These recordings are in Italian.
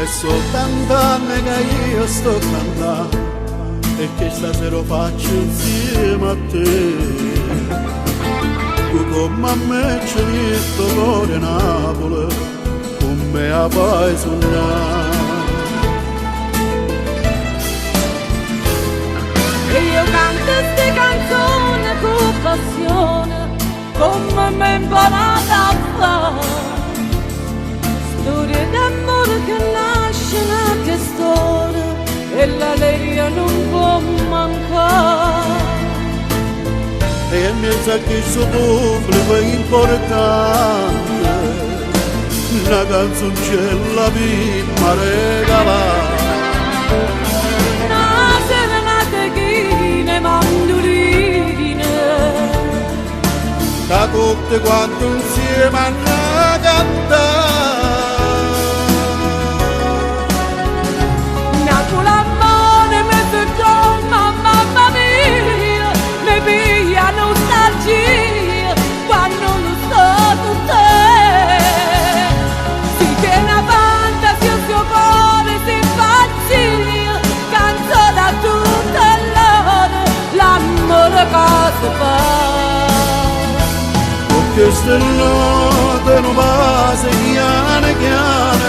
è soltanto anni che io sto cantando e che stasera lo faccio insieme a te. Tu come a me ci metto cuore Napoli, con me la fai sognare. E io canto queste canzoni con passione, come mi ho imparato a fare. Storie d'amore che nascono, che storia, e l'allegria non può mancare. E in mezzo a questo pubblico è importante, una canzoncella prima regalare. Una serenata chine mandoline, Da tutte quante insieme a cantare. Nato l'amore mi torna, mamma mia, mi piglia nostalgia quando non sto con te. Si tiene avanti, si il suo cuore si impazzia, canto da tutte l'ore, l'amore cosa fa. Queste note non base chiane chiane,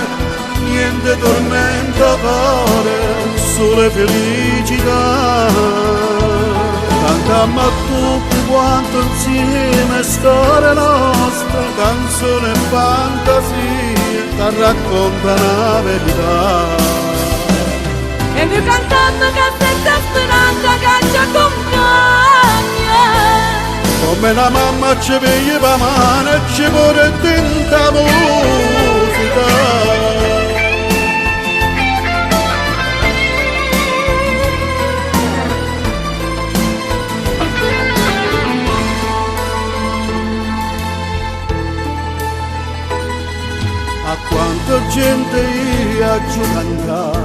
niente tormento cuore, sole felicità. Cantiamo a tutti quanto insieme storia nostra, canzone e fantasia che raccontano la verità. E noi cantando che senza speranza che ci accompagna. Come una mamma ci veglia per mano e ci vuole tanta musica. A quanta gente io ho cantato,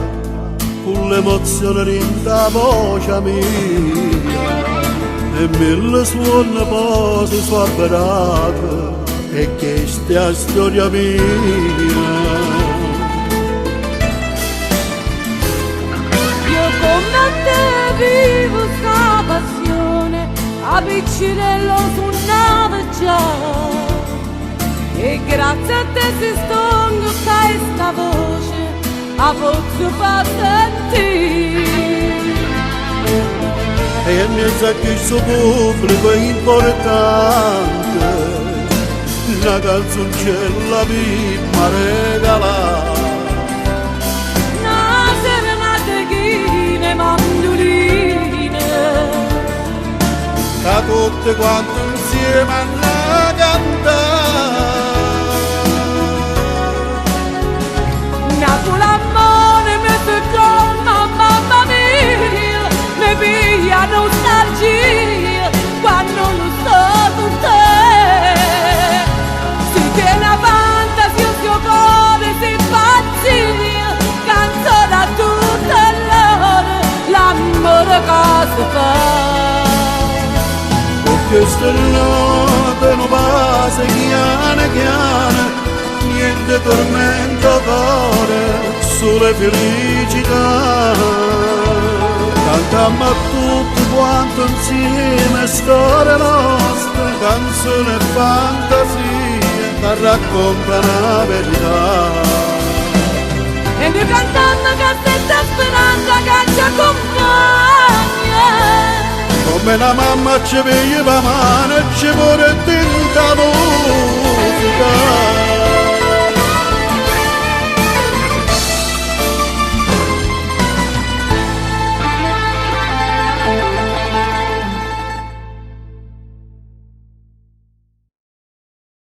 con l'emozione rinda voce mia. E mille suoni poi si sono avverate, e questa è la storia mia. Io come te vivo sta passione, a piccinello suonava già. E grazie a te si stongo questa voce, a posso far sentire. E in mezzo a questo pubblico è importante, una canzoncella prima regalare. Una serenata chine mandoline, Da tutte quante insieme a cantare. nato l'amore mi torna, mamma mia, mi piglia nostalgia quando non sto con te. Si tiene avanti, si il suo cuore si impazzia, canto da tutte l'ore, l'amore cosa fa. Con queste note non base chiane chiane, niente tormento cuore, sole felicità. Cantiamo a tutti quanto insieme storia nostra, canzone e fantasia che raccontano la verità. E noi cantando che senza speranza che ci accompagna. Come una mamma ci veglia per mano e ci vuole tanta musica.